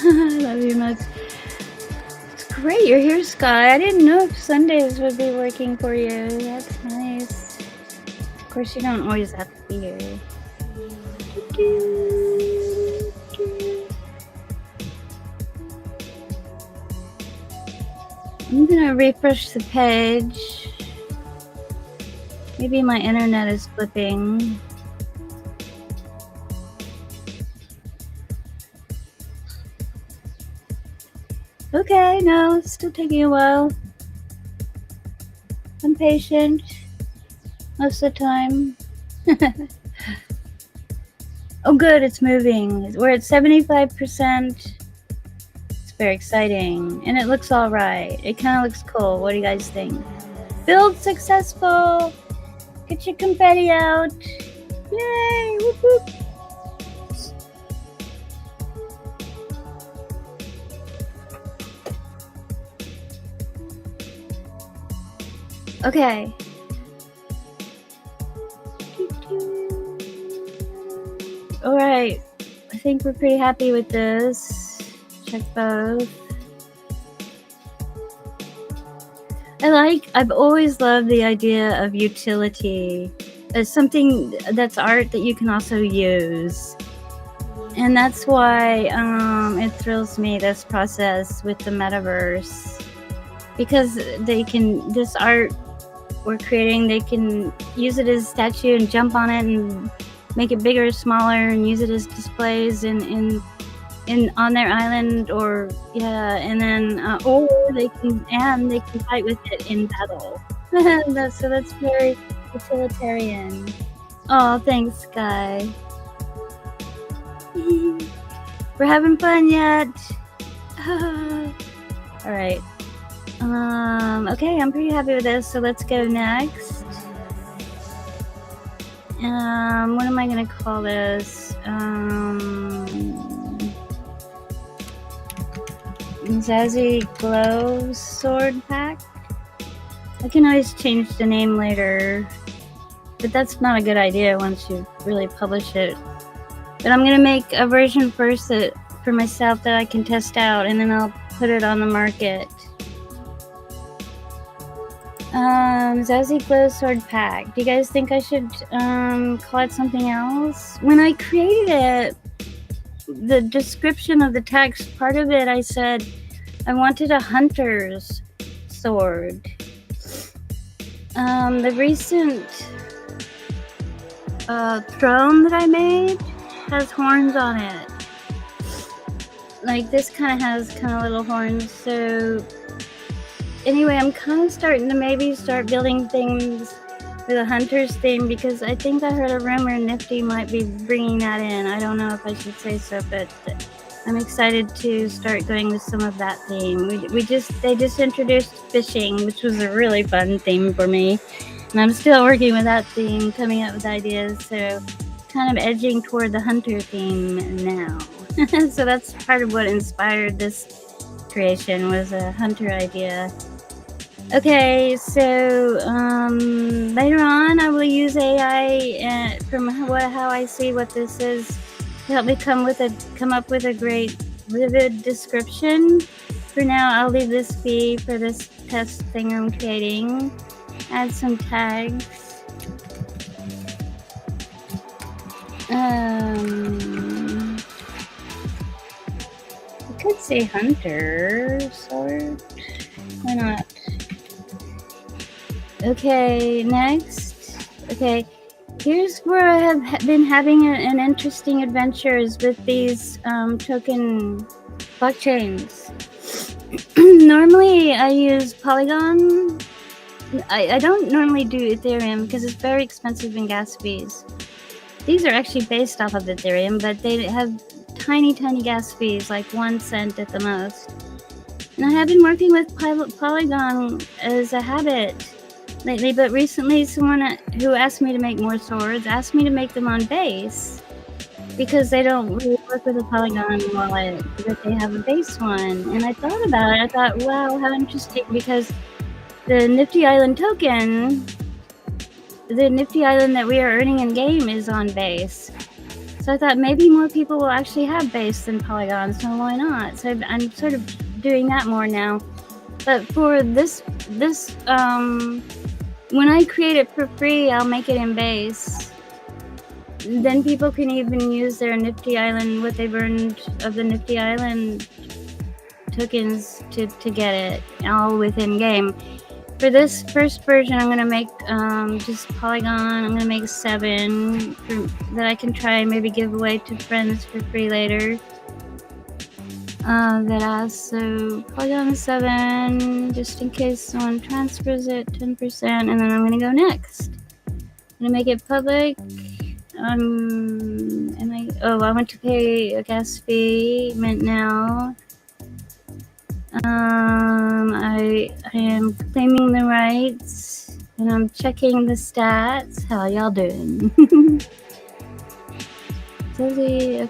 I love you much. It's great you're here, Sky. I didn't know if Sundays would be working for you. That's nice. Of course, you don't always have to be here. I'm gonna refresh the page. Maybe my internet is flipping. Okay, no, it's still taking a while. I'm patient most of the time. Oh, good, it's moving. We're at 75%. It's very exciting, and it looks all right. It kind of looks cool. What do you guys think? Build successful. Get your confetti out. Yay! Whoop whoop. Okay. All right. I think we're pretty happy with this. Check both. I've always loved the idea of utility as something that's art that you can also use. And that's why it thrills me, this process with the metaverse. because they can, this art we're creating, they can use it as a statue and jump on it and make it bigger or smaller and use it as displays in on their island, or and then or they can fight with it in battle. So that's very utilitarian. Oh, thanks, Sky. We're having fun yet? All right. Okay, I'm pretty happy with this, so let's go next. What am I gonna call this? Zazzy Glow Sword Pack. I can always change the name later, but that's not a good idea once you really publish it. But I'm gonna make a version first for myself that I can test out, and then I'll put it on the market. Zazzy Glow Sword Pack. Do you guys think I should call it something else? When I created it, the description of the text, part of it I said I wanted a hunter's sword. The recent throne that I made has horns on it. Like this kind of has little horns. So anyway, I'm kind of starting to maybe start building things with a hunter's theme, because I think I heard a rumor Nifty might be bringing that in. I don't know if I should say so, but I'm excited to start going with some of that theme. They just introduced fishing, which was a really fun theme for me, and I'm still working with that theme, coming up with ideas. So kind of edging toward the hunter theme now. So that's part of what inspired this creation, was a hunter idea. Okay, so later on I will use AI from how I see what this is to help me come up with a great vivid description. For now, I'll leave this be for this test thing I'm creating. Add some tags. I could say hunter sword. Why not? Okay, next. Okay, here's where I have been having an interesting adventures with these token blockchains. Normally I use Polygon. I don't normally do Ethereum because it's very expensive in gas fees. These are actually based off of Ethereum, but they have tiny gas fees, like 1 cent at the most. And I have been working with Polygon as a habit lately, but recently someone who asked me to make more swords asked me to make them on base, because they don't really work with a Polygon wallet, but they have a base one. And I thought about it. I thought, wow, how interesting, because the Nifty Island token, the Nifty Island that we are earning in game, is on base. So I thought maybe more people will actually have base than Polygon, so why not? So I'm sort of doing that more now. But for this when I create it for free, I'll make it in base. Then people can even use their Nifty Island, what they've earned of the Nifty Island tokens to get it all within game. For this first version, I'm going to make just Polygon. I'm going to make 7 that I can try and maybe give away to friends for free later. That ask. So Polygon 7, just in case someone transfers it, 10%, and then I'm going to go next. I'm going to make it public. I want to pay a gas fee, mint now. I am claiming the rights, and I'm checking the stats. How y'all doing? Okay.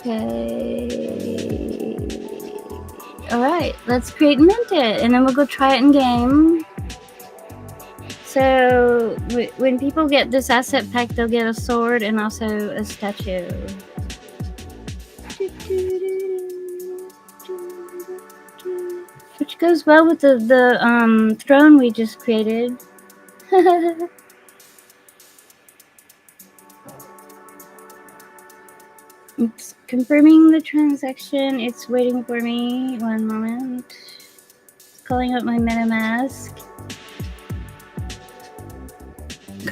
Alright, let's create and mint it, and then we'll go try it in game. So when people get this asset pack, they'll get a sword and also a statue. Which goes well with the throne we just created. It's confirming the transaction. It's waiting for me. 1 moment. calling up my MetaMask.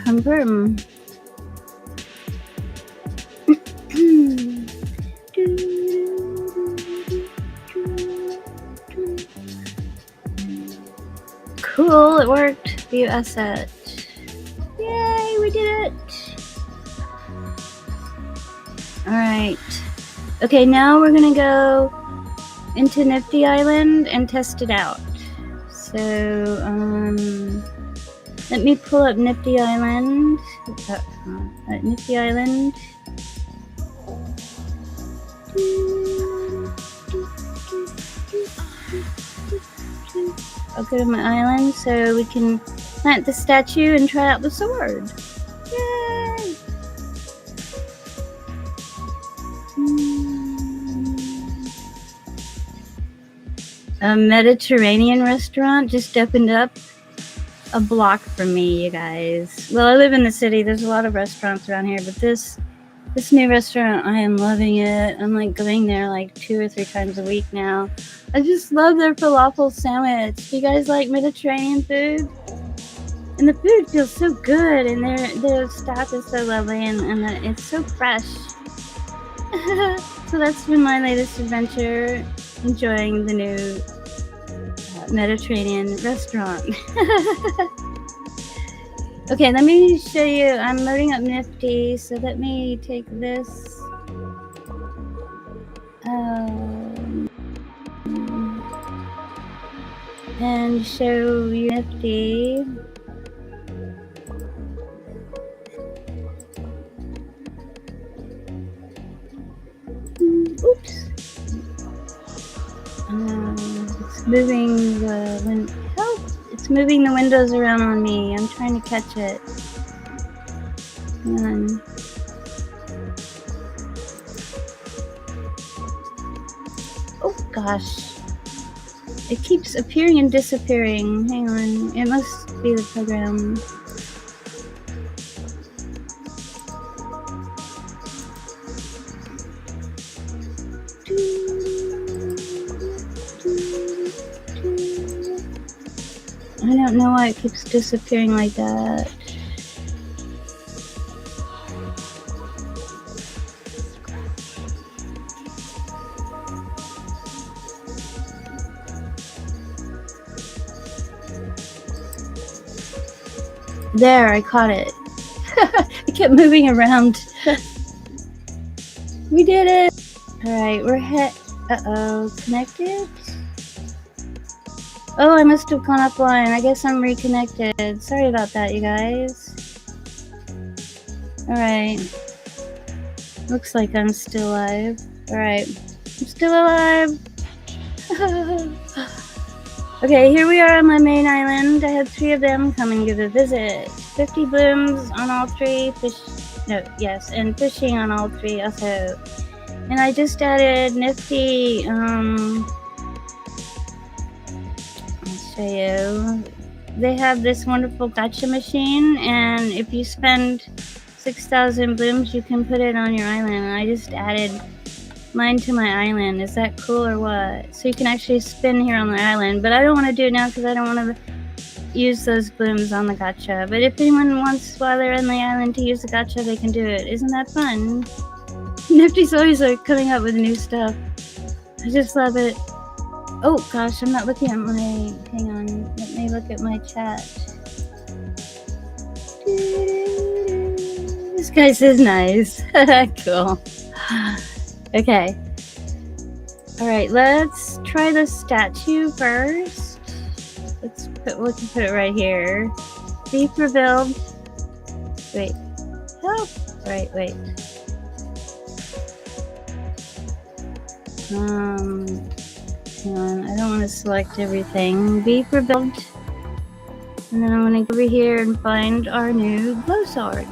Confirm. Cool, it worked. View asset. Yay, we did it. Alright. Okay, now we're gonna go into Nifty Island and test it out. So, let me pull up Nifty Island. Nifty Island. I'll go to my island so we can plant the statue and try out the sword. Yay! A Mediterranean restaurant just opened up a block from me, you guys. Well, I live in the city. There's a lot of restaurants around here, but this new restaurant, I am loving it. I'm like going there like 2 or 3 times a week now. I just love their falafel sandwich. Do you guys like Mediterranean food? And the food feels so good, and their staff is so lovely, and it's so fresh. So that's been my latest adventure, enjoying the new Mediterranean restaurant. Okay, let me show you. I'm loading up Nifty, so let me take this. And show you Nifty. Oops. It's moving the it's moving the windows around on me. I'm trying to catch it. Hang on. Oh gosh. It keeps appearing and disappearing. Hang on. It must be the program. I don't know why it keeps disappearing like that. There, I caught it. It kept moving around. We did it! Alright, we're connected? Oh, I must have gone offline. I guess I'm reconnected. Sorry about that, you guys. Alright. Looks like I'm still alive. Alright. I'm still alive! Okay, here we are on my main island. I had 3 of them come and give a visit. 50 blooms on all 3. And fishing on all 3 also. And I just added Nifty, I'll show you. They have this wonderful gacha machine, and if you spend 6,000 blooms, you can put it on your island. And I just added mine to my island. Is that cool or what? So you can actually spin here on the island, but I don't want to do it now because I don't want to use those blooms on the gacha. But if anyone wants, while they're in the island, to use the gacha, they can do it. Isn't that fun? Nifty's always like coming up with new stuff. I just love it. Oh gosh, I'm not looking at my, hang on, let me look at my chat. This guy says nice. Cool. Okay. Alright, let's try the statue first. We can put it right here. B for build. Wait. Oh, right, wait. Hang on, I don't want to select everything. B for build. And then I'm going to go over here and find our new glow sword.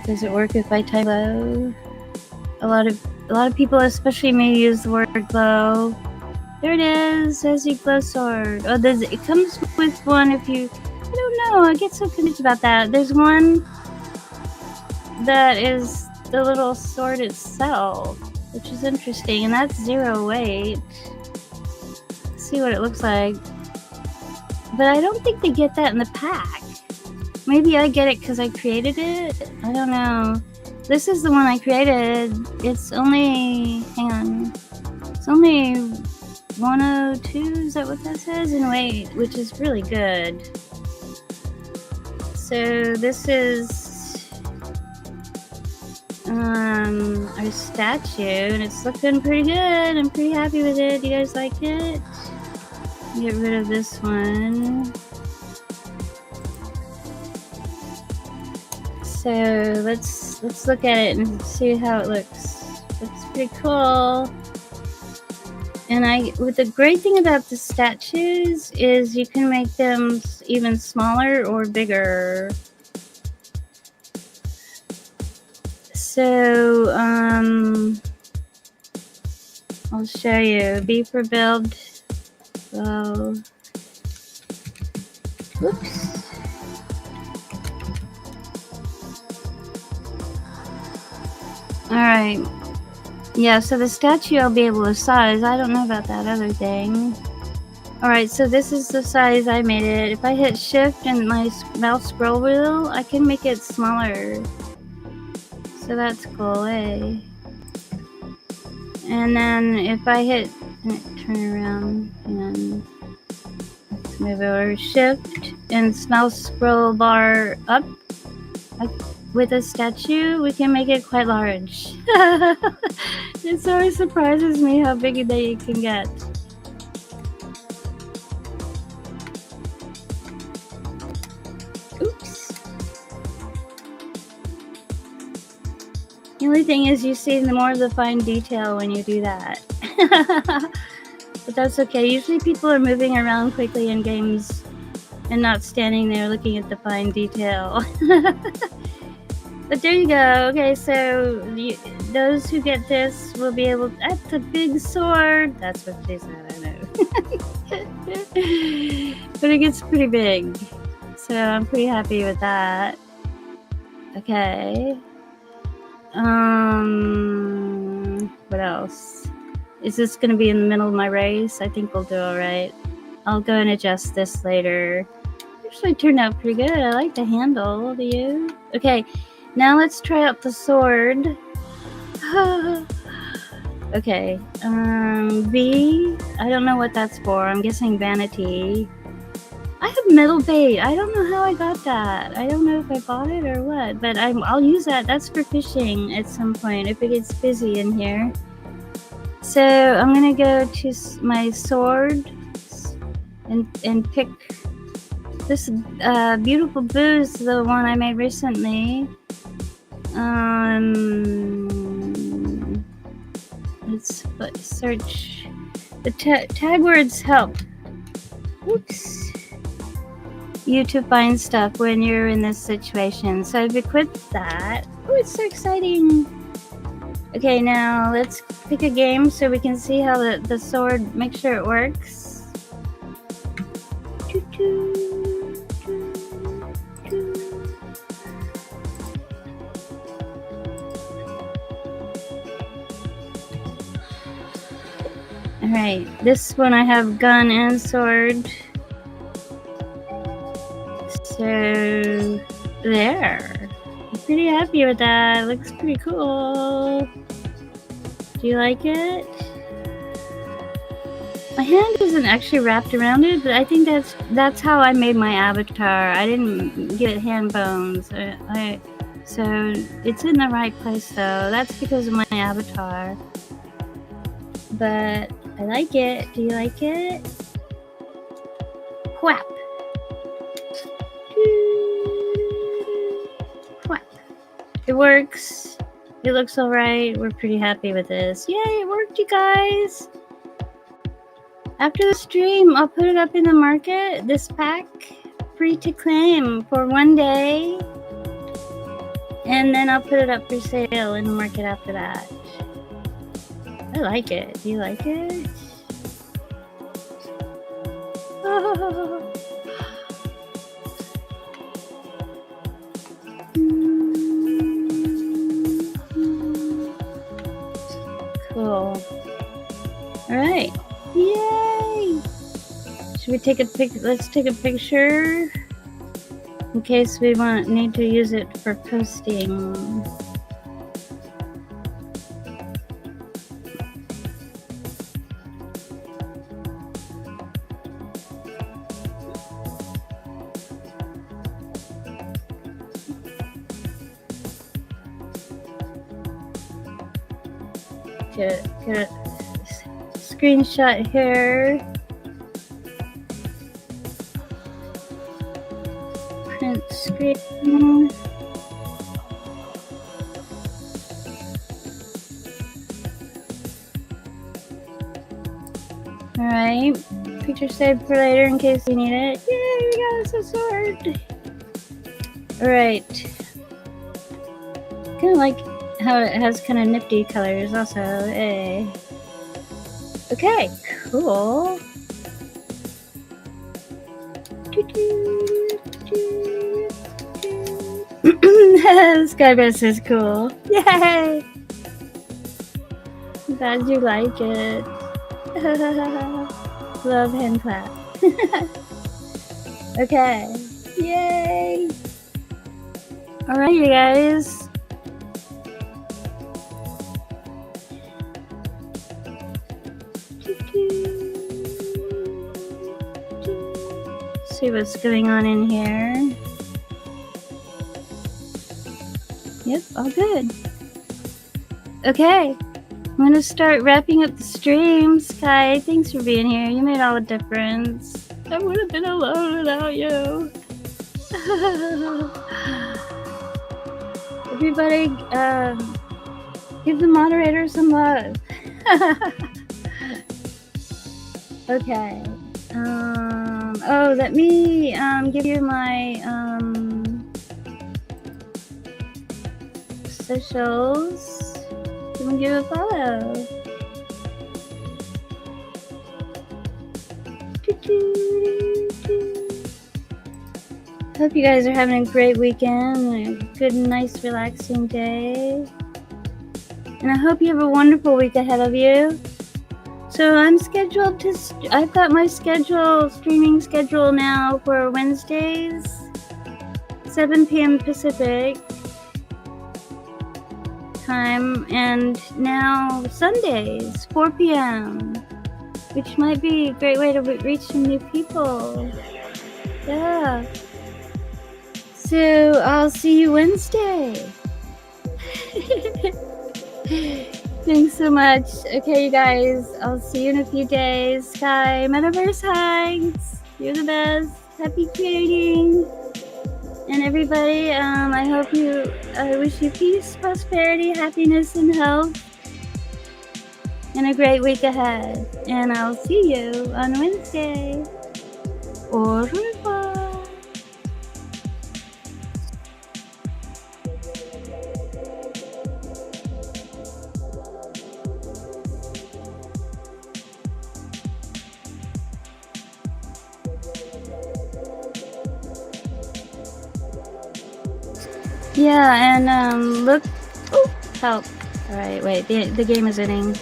Does it work if I type glow? A lot of people, especially me, use the word glow. There it is. There's your glow sword. Oh, it comes with one if you... I don't know. I get so confused about that. There's one that is the little sword itself. which is interesting, and that's 0 weight. Let's see what it looks like. But I don't think they get that in the pack. Maybe I get it because I created it. I don't know. This is the one I created. It's only, hang on. It's only 102, is that what that says? In weight, which is really good. So this is our statue, and it's looking pretty good. I'm pretty happy with it. You guys like it? Get rid of this one. So let's look at it and see how it looks. Looks pretty cool. And the great thing about the statues is you can make them even smaller or bigger. So I'll show you. B for build. So, whoops. All right. Yeah, so the statue I'll be able to size. I don't know about that other thing. Alright, so this is the size I made it. If I hit shift and my mouse scroll wheel, I can make it smaller. So that's cool, eh? And then if I hit, turn around and let's move over, shift and mouse scroll bar up. With a statue, we can make it quite large. It always surprises me how big they can get. Oops. The only thing is you see the more of the fine detail when you do that. But that's okay. Usually people are moving around quickly in games and not standing there looking at the fine detail. But there you go. Okay, so those who get this will be able. That's a big sword. That's what she said. I know. But it gets pretty big, so I'm pretty happy with that. Okay. What else? Is this going to be in the middle of my race? I think we'll do all right. I'll go and adjust this later. Actually turned out pretty good. I like the handle. Do you? Okay. Now let's try out the sword. Okay. V. I don't know what that's for. I'm guessing vanity. I have metal bait. I don't know how I got that. I don't know if I bought it or what, but I'll use that. That's for fishing at some point if it gets busy in here. So I'm gonna go to my sword and pick this beautiful booze, the one I made recently. Let's search. The tag words help. Oops. You to find stuff when you're in this situation. So I've equipped that. Oh, it's so exciting. Okay, now let's pick a game so we can see how the sword, make sure it works. Alright, this one I have gun and sword. So, there. I'm pretty happy with that. It looks pretty cool. Do you like it? My hand isn't actually wrapped around it, but I think that's how I made my avatar. I didn't get hand bones. So it's in the right place though. That's because of my avatar. But I like it. Do you like it? Whap. Whap. It works. It looks alright. We're pretty happy with this. Yay, it worked, you guys! After the stream, I'll put it up in the market. This pack, free to claim for 1 day. And then I'll put it up for sale in the market after that. I like it. Do you like it? Oh. All right. Yay! Should we take a pic? Let's take a picture in case we need to use it for posting. Get a screenshot here. Print screen. Alright. Picture saved for later in case you need it. Yay, we got us a sword. Alright. Kinda like how it has kind of nifty colors also. Hey. Okay, cool. Skybus is cool. Yay! Glad you like it. Love hand clap. Okay. Yay! Alright, you guys. See what's going on in here. Yep, all good. Okay, I'm gonna start wrapping up the stream. Sky, thanks for being here. You made all the difference. I would have been alone without you. Everybody, give the moderator some love. Okay. Oh, let me give you my socials. You can give a follow. Hope you guys are having a great weekend, a good, nice, relaxing day. And I hope you have a wonderful week ahead of you. So I'm scheduled to, I've got my streaming schedule now for Wednesdays, 7 p.m. Pacific time, and now Sundays, 4 p.m., which might be a great way to reach some new people. Yeah. So I'll see you Wednesday. Thanks so much. Okay, you guys, I'll see you in a few days. Sky, Metaverse Hugs. You're the best. Happy creating. And everybody, I wish you peace, prosperity, happiness, and health. And a great week ahead. And I'll see you on Wednesday. Au revoir. Yeah, and look. Oh, help! All right, wait. The game is ending.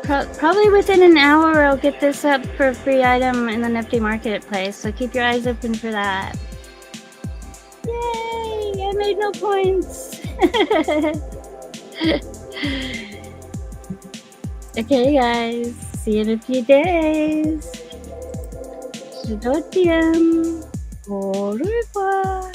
Probably within an hour, I'll get this up for a free item in the Nifty Marketplace. So keep your eyes open for that. Yay! I made no points. Okay, guys. See you in a few days. Au revoir.